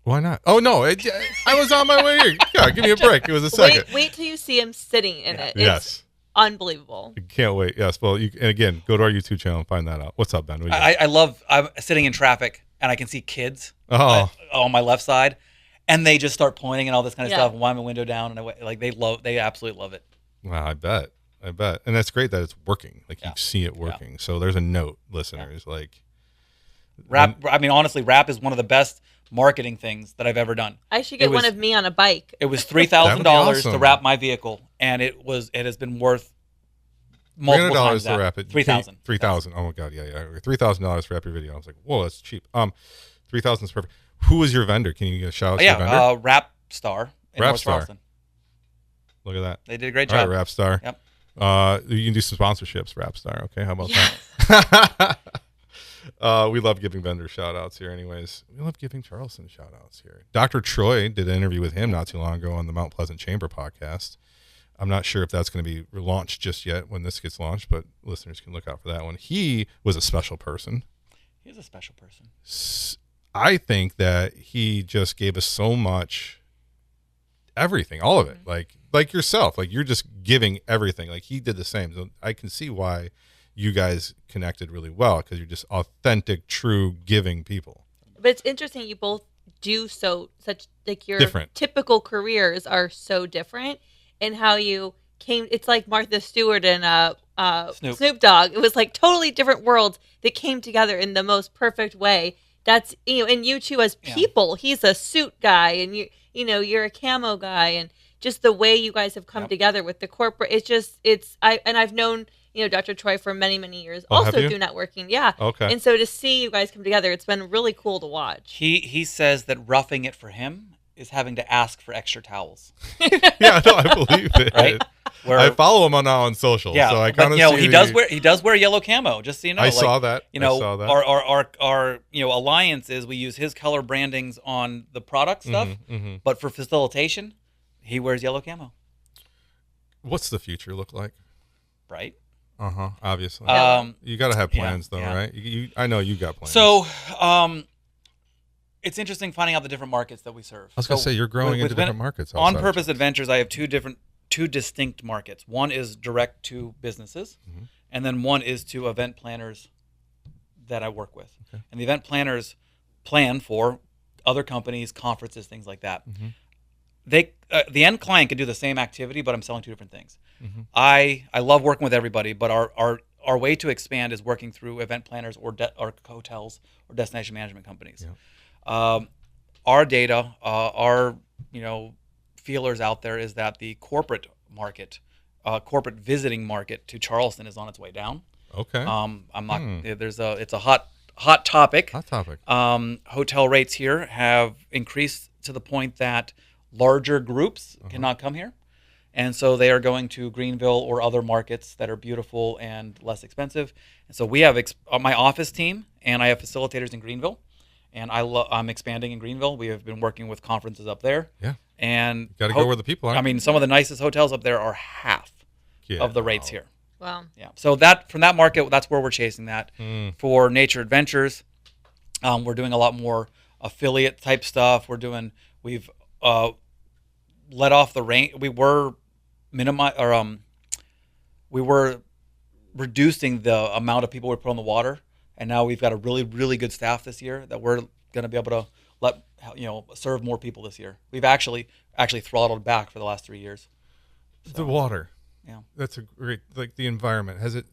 Why not? Oh no! I was on my way here. Yeah, give me a break. It was a second. Wait till you see him sitting in it. It's Yes. unbelievable. Can't wait. Yes. Well, and again, go to our YouTube channel and find that out. What's up, Ben? What do you got? I love. I'm sitting in traffic and I can see kids Oh. on my left side, and they just start pointing and all this kind of Yeah. stuff. And wind my window down, and they absolutely love it. Wow, I bet. And that's great that it's working. Like Yeah. you see it working. So there's a note, listeners. Like Rap. I mean, honestly, rap is one of the best marketing things that I've ever done. I should get one of me on a bike. It was $3,000 to awesome. wrap my vehicle, and it has been worth multiple times $300 that. to wrap it. $3,000. $3,000. Oh my god, yeah. $3,000 to wrap your video. I was like, whoa, that's cheap. $3,000 is perfect. Who was your vendor? Can you get a shout out to your vendor? Yeah, Rap Star in Rap North Star. Charleston. Look at that. They did a great All job. right, Rap Star. Yep. You can do some sponsorships, Rap Star. Okay, how about Yes. that? We love giving vendor shout outs here anyways. We love giving Charleston shout outs here. Dr. Troy did an interview with him not too long ago on the Mount Pleasant Chamber podcast. I'm not sure if that's going to be launched just yet when this gets launched, but listeners can look out for that one. He was a special person. He's a special person. I think that he just gave us so much, everything, all of it. Like yourself, like you're just giving everything. Like he did the same. So I can see why you guys connected really well because you're just authentic, true, giving people. But it's interesting you both do such like your Different. typical careers are so different in how you came. It's like Martha Stewart and Snoop Dogg. It was like totally different worlds that came together in the most perfect way. That's and you two as people. He's a suit guy, and you're a camo guy, and just the way you guys have come together with the corporate. I've known Dr. Troy for many, many years. Oh, also have you? do networking. Yeah. Okay. And so to see you guys come together, it's been really cool to watch. He says that roughing it for him is having to ask for extra towels. Yeah, no, I believe it. Right? Where, I follow him on social, yeah, so I but kind of see he does wear yellow camo. Just so you know, I saw that. You know, I saw that. our alliance is we use his color brandings on the product stuff, but for facilitation, he wears yellow camo. What's the future look like? Right. Obviously. You got to have plans, though, yeah. right? I know you got plans. So, it's interesting finding out the different markets that we serve. I was going to say you're growing into different markets. On Purpose Adventures, I have two distinct markets. One is direct to businesses, and then one is to event planners that I work with. Okay. And the event planners plan for other companies, conferences, things like that. The end client could do the same activity, but I'm selling two different things. I love working with everybody, but our way to expand is working through event planners or hotels or destination management companies. Yeah. Our data, our feelers out there is that the corporate market, corporate visiting market to Charleston is on its way down. Okay. I'm not. It's a hot topic. Hot topic. Hotel rates here have increased to the point that larger groups cannot come here, and so they are going to Greenville or other markets that are beautiful and less expensive. And so we have my office team, and I have facilitators in Greenville, and I'm expanding in Greenville. We have been working with conferences up there. Yeah. And got to go where the people are. I mean, some of the nicest hotels up there are half of the rates here. Wow. Yeah. So from that market, that's where we're chasing that. For Nature Adventures, we're doing a lot more affiliate type stuff. We've let off the rein. We were reducing the amount of people we put on the water, and now we've got a really, really good staff this year that we're going to be able to serve more people this year. We've actually throttled back for the last 3 years. So, the water. Yeah. That's a great, like the environment. Has it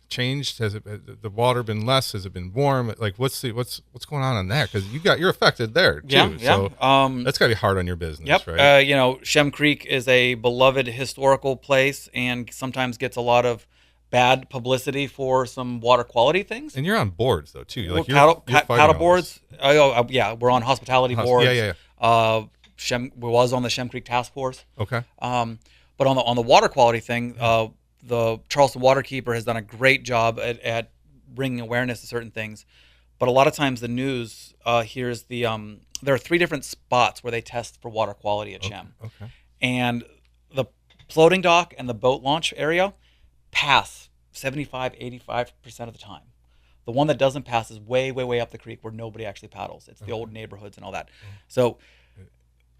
changed? Has the water been less? Has it been warm? Like what's going on there? Because you're affected there too. Yeah. So that's got to be hard on your business. Yep. Right. Shem Creek is a beloved historical place and sometimes gets a lot of bad publicity for some water quality things. And you're on boards though too. Like paddle fighting boards. Yeah, we're on hospitality boards. Yeah. Was on the Shem Creek task force. Okay. But on the water quality thing, the Charleston Waterkeeper has done a great job at bringing awareness to certain things. But a lot of times the news hears there are 3 different spots where they test for water quality at Shem. Okay. And the floating dock and the boat launch area pass 75, 85% of the time. The one that doesn't pass is way, way, way up the creek where nobody actually paddles. It's the old neighborhoods and all that. So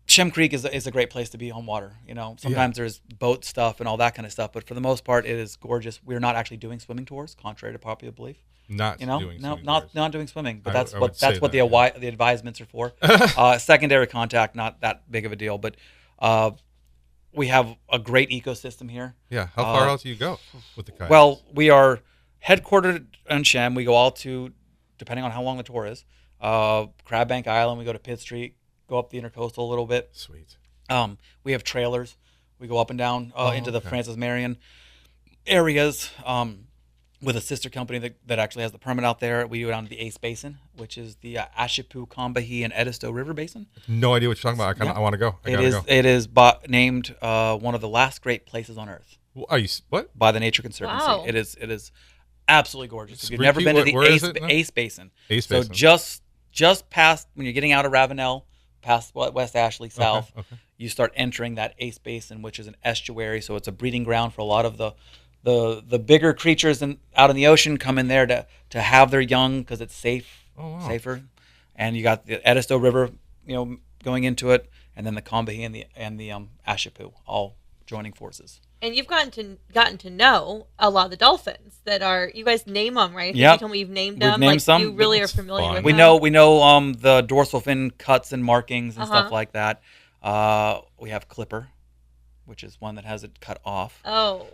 Shem Creek is a great place to be on water. Sometimes there's boat stuff and all that kind of stuff, but for the most part, it is gorgeous. We're not actually doing swimming tours, contrary to popular belief. Not doing swimming, but that's what the advisements are for. Secondary contact, not that big of a deal, but we have a great ecosystem here. Yeah. How far out do you go with the kayaks? Well, we are headquartered in Shem. We go all to, depending on how long the tour is, Crab Bank Island. We go to Pitt Street. Go up the intercoastal a little bit. Sweet. We have trailers. We go up and down into the Francis Marion areas with a sister company that actually has the permit out there. We go down to the Ace Basin, which is the Ashepoo, Combahee, and Edisto River Basin. No idea what you're talking about. I want to go. It is named one of the last great places on Earth. Are you what? By the Nature Conservancy. Wow. It is absolutely gorgeous. If you've Repeat, never been to the Ace Basin. Ace so Basin. just past when you're getting out of Ravenel, past West Ashley south, Okay. you start entering that Ace Basin, which is an estuary. So it's a breeding ground for a lot of the bigger creatures out in the ocean come in there to have their young because it's safer. And you got the Edisto River, going into it, and then the Combahee and the Ashepoo all joining forces. And you've gotten to know a lot of the dolphins that are. You guys name them, right? Yeah. You told me you've named We've them. named some. You really That's are familiar fun. with We them. know the dorsal fin cuts and markings and stuff like that. We have Clipper, which is one that has it cut off. Oh.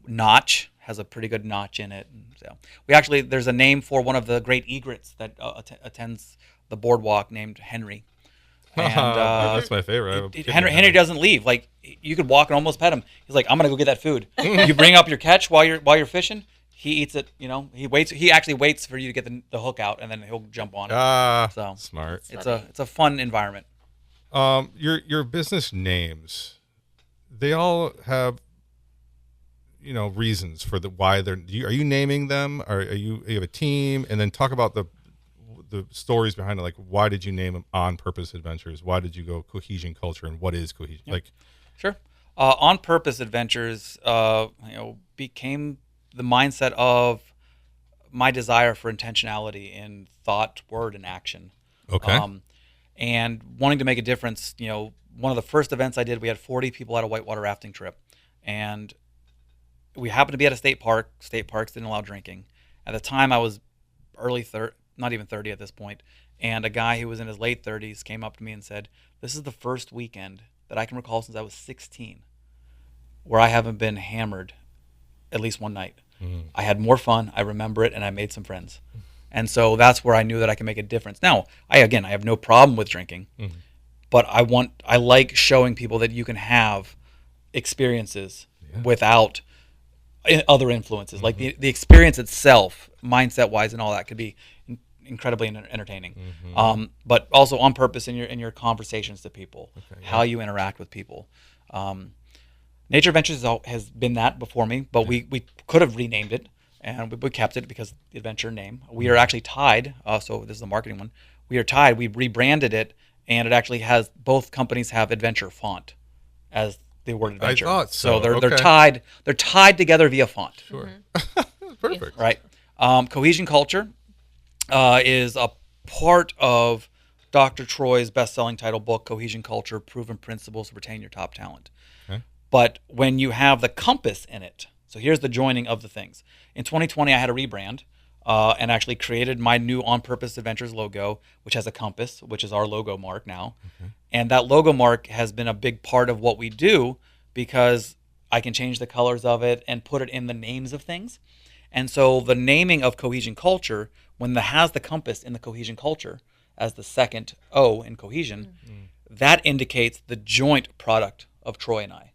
Notch has a pretty good notch in it. So there's a name for one of the great egrets that attends the boardwalk named Henry. And, that's my favorite. Henry doesn't leave. Like you could walk and almost pet him. He's like, I'm gonna go get that food. You bring up your catch while you're fishing. He eats it. He waits. He actually waits for you to get the hook out, and then he'll jump on it. So smart. It's a fun environment. Your business names, they all have reasons for why they're. Are you naming them? Are you have a team? And then talk about the stories behind it, like why did you name them On Purpose Adventures? Why did you go Cohesion Culture, and what is cohesion? Yep. Sure. On Purpose Adventures, became the mindset of my desire for intentionality in thought, word, and action. Okay. And wanting to make a difference. One of the first events I did, we had 40 people at a whitewater rafting trip, and we happened to be at a state park. State parks didn't allow drinking. At the time, I was not even 30 at this point, and a guy who was in his late 30s came up to me and said, "This is the first weekend that I can recall since I was 16 where I haven't been hammered at least one night. I had more fun, I remember it, and I made some friends." And so that's where I knew that I could make a difference. Now, I have no problem with drinking, but I like showing people that you can have experiences without other influences. Like the experience itself, mindset-wise and all that, could be incredibly entertaining. But also on purpose in your conversations to people, how you interact with people. Nature Adventures has been that before me, but we could have renamed it, and we kept it because the adventure name. We are actually tied, so this is the marketing one. We are tied. We rebranded it, and it actually has, both companies have adventure font as the word adventure. I thought so. They're tied. They're tied together via font. Sure. Perfect. Right. Cohesion Culture is a part of Dr. Troy's best-selling title book, Cohesion Culture: Proven Principles to Retain Your Top Talent. Okay. But when you have the compass in it, so here's the joining of the things. In 2020, I had a rebrand and actually created my new On Purpose Adventures logo, which has a compass, which is our logo mark now. And that logo mark has been a big part of what we do because I can change the colors of it and put it in the names of things. And so the naming of Cohesion Culture, when it has the compass in the Cohesion Culture as the second O in cohesion, that indicates the joint product of Troy and I.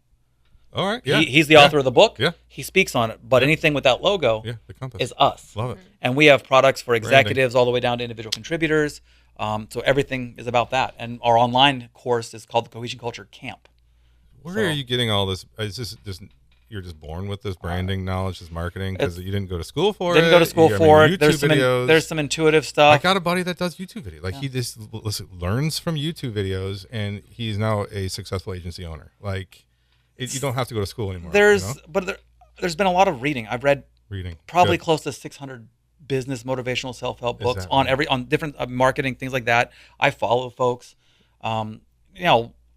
All right. Yeah. He's the author of the book. Yeah. He speaks on it. But anything with that logo The compass is us. Love it. And we have products for executives all the way down to individual contributors. So everything is about that. And our online course is called the Cohesion Culture Camp. Where are you getting all this? Is this just you're just born with this branding knowledge, this marketing, because you didn't go to school for it? Didn't go to school for it. YouTube There's some intuitive stuff. I got a buddy that does YouTube videos. Like he just learns from YouTube videos, and he's now a successful agency owner. Like you don't have to go to school anymore. There's been a lot of reading. I've read probably Good. close to 600 business motivational self-help books on different marketing things like that. I follow folks.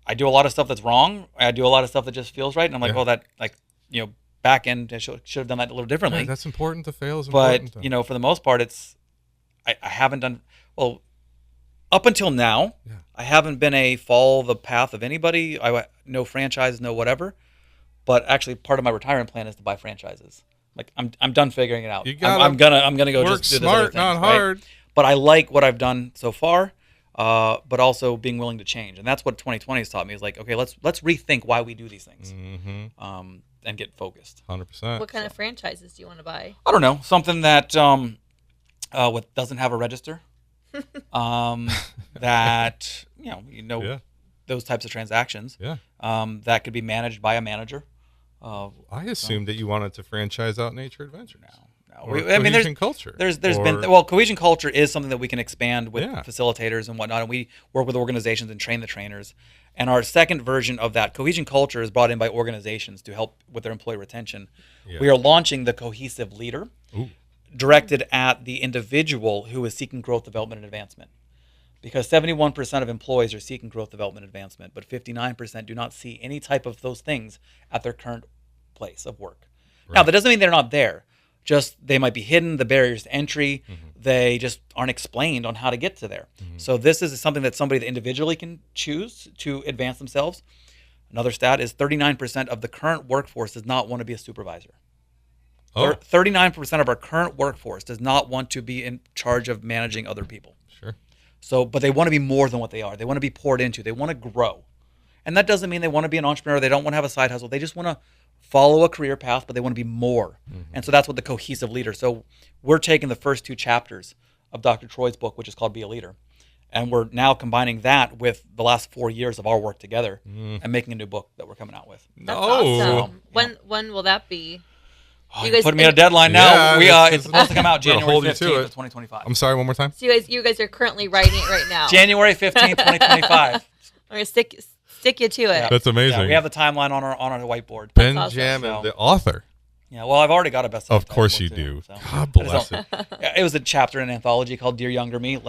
I do a lot of stuff that's wrong. I do a lot of stuff that just feels right, and I'm like, that back end I should have done that a little differently. Yeah, that's important. The fail is important. But for the most part, I haven't done well up until now. Yeah. I haven't been a follow the path of anybody. No franchise, no whatever. But actually, part of my retirement plan is to buy franchises. Like I'm done figuring it out. I'm gonna go work just do smart, not hard. Right? But I like what I've done so far. But also being willing to change, and that's what 2020 has taught me. Is like, okay, let's rethink why we do these things, and get focused. 100%. What kind of franchises do you want to buy? I don't know, something that doesn't have a register, that those types of transactions, that could be managed by a manager. I assumed that you wanted to franchise out Nature Adventure now. Cohesion culture. There's been cohesion culture is something that we can expand with facilitators and whatnot, and we work with organizations and train the trainers. And our second version of that cohesion culture is brought in by organizations to help with their employee retention. Yeah. We are launching the cohesive leader, directed at the individual who is seeking growth, development, and advancement. Because 71% of employees are seeking growth, development, and advancement, but 59% do not see any type of those things at their current place of work. Right. Now, that doesn't mean they're not there. Just they might be hidden, the barriers to entry, they just aren't explained on how to get to there. So this is something that somebody that individually can choose to advance themselves. Another stat is 39% of the current workforce does not want to be a supervisor. 39% of our current workforce does not want to be in charge of managing other people. Sure. So, but they want to be more than what they are. They want to be poured into. They want to grow. And that doesn't mean they want to be an entrepreneur. They don't want to have a side hustle. They just want to follow a career path, but they want to be more. And so that's what the cohesive leader. So we're taking the first two chapters of Dr. Troy's book, which is called Be a Leader. And we're now combining that with the last 4 years of our work together and making a new book that we're coming out with. That's awesome. When will that be? You guys put me on a deadline now. It's supposed to come out January 15th of 2025. I'm sorry, one more time? So you guys are currently writing it right now. January 15th, 2025. I'm going to stick you to it. Yeah. That's amazing. Yeah, we have the timeline on our whiteboard. Ben-Jamin, the author. Yeah, well, I've already got a bestseller. Of course you do. So. God bless it. It was a chapter in an anthology called Dear Younger Me,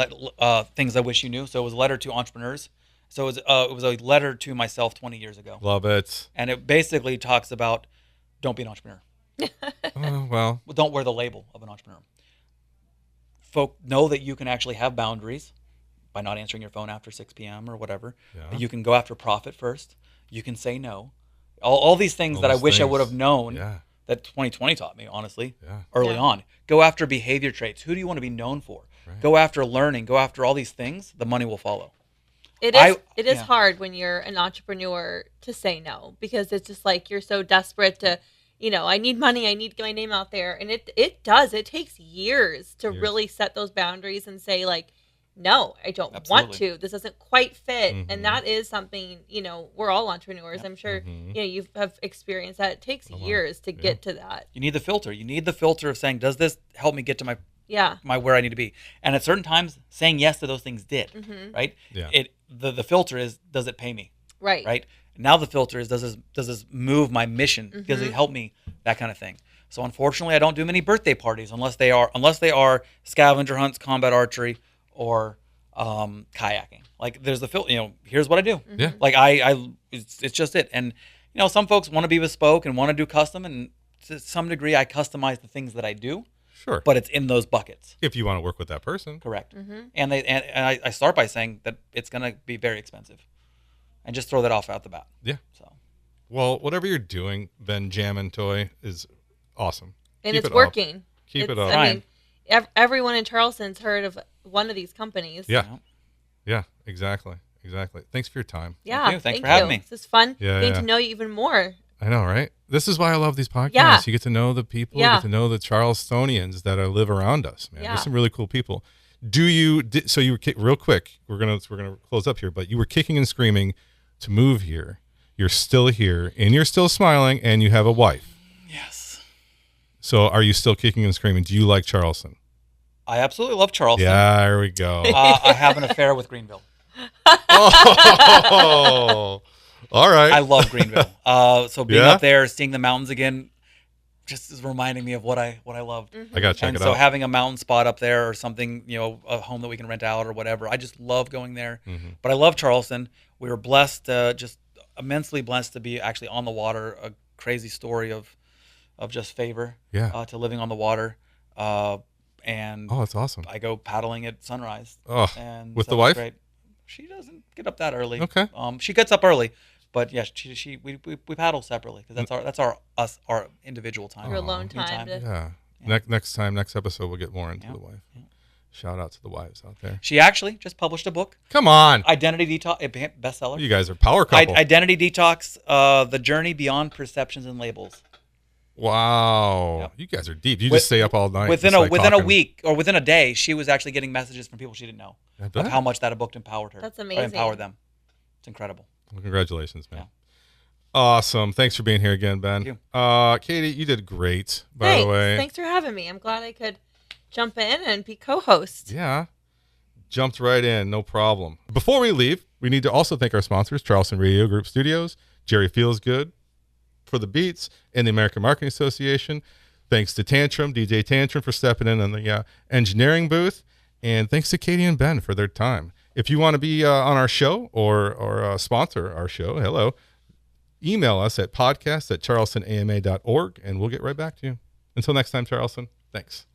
Things I Wish You Knew. So it was a letter to entrepreneurs. So it was a letter to myself 20 years ago. Love it. And it basically talks about don't be an entrepreneur. Well, don't wear the label of an entrepreneur. Folk know that you can actually have boundaries by not answering your phone after 6 p.m. or whatever. Yeah. You can go after profit first. You can say no. All these things that I wish I would have known that 2020 taught me, honestly, early on. Go after behavior traits. Who do you want to be known for? Right. Go after learning. Go after all these things. The money will follow. It is hard when you're an entrepreneur to say no, because it's just like you're so desperate to, I need money. I need to get my name out there. And it takes years to really set those boundaries and say, like, no, I don't want to. This doesn't quite fit. And that is something, we're all entrepreneurs. I'm sure, you have experienced that. It takes years to get to that. You need the filter. You need the filter of saying, does this help me get to my where I need to be? And at certain times, saying yes to those things did, right? Yeah. The filter is, does it pay me? Right. Right. Now the filter is, does this move my mission? Does it help me? That kind of thing. So unfortunately, I don't do many birthday parties unless they are scavenger hunts, combat archery, or kayaking. Like there's the here's what I do. Yeah. Like it's just it. And some folks want to be bespoke and want to do custom, and to some degree I customize the things that I do. Sure. But it's in those buckets. If you want to work with that person. Correct. And I start by saying that it's going to be very expensive, and just throw that off out the bat. Yeah. So. Well, whatever you're doing, Ben-Jamin Toy is awesome. And it's working. Keep it up. I mean, everyone in Charleston's heard of one of these companies. Yeah, exactly. Thanks for your time. Yeah, thanks for having me. This is fun getting to know you even more. I know, right? This is why I love these podcasts. Yeah. You get to know the people, Yeah. you get to know the Charlestonians that live around us, man. Yeah. There's some really cool people. So you were real quick. We're gonna close up here, but you were kicking and screaming to move here. You're still here, and you're still smiling, and you have a wife. Yes. So are you still kicking and screaming? Do you like Charleston? I absolutely love Charleston. Yeah, there we go. I have an affair with Greenville. Oh, all right. I love Greenville. So being Yeah? up there, seeing the mountains again, just is reminding me of what I loved. I gotta check And it so out. having a mountain spot up there or something, a home that we can rent out or whatever, I just love going there. Mm-hmm. But I love Charleston. We were blessed, just immensely blessed to be actually on the water. A crazy story of just favor Yeah. to living on the water. And Oh, that's awesome. I go paddling at sunrise. Oh, And with so the it's wife? Great. She doesn't get up that early. Okay. She gets up early, but yes, we paddle separately because that's our individual time. Your alone Me time. Yeah. Yeah. Next episode, we'll get more into Yeah. the wife. Yeah. Shout out to the wives out there. She actually just published a book, Come on. Identity Detox, a bestseller. You guys are power couple. Identity Detox: The Journey Beyond Perceptions and Labels. Wow. Yep. You guys are deep. You With- just stay up all night. Within just, a like, within a talking. week or within a day, she was actually getting messages from people she didn't know I of bet. how much that book empowered her. That's or amazing. empowered them. It's incredible. Well, congratulations, man. Yeah. Awesome. Thanks for being here again, Ben. Thank Katie, you did great, by Thanks. the way. Thanks for having me. I'm glad I could jump in and be co-host. Yeah. Jumped right in. No problem. Before we leave, we need to also thank our sponsors, Charleston Radio Group Studios, Jerry Feels Good for the beats, and the American Marketing Association. Thanks to Tantrum, DJ Tantrum, for stepping in on the engineering booth. And thanks to Katie and Ben for their time. If you want to be on our show or sponsor our show, hello, email us at podcast@charlestonama.org, and we'll get right back to you. Until next time, Charleston, thanks.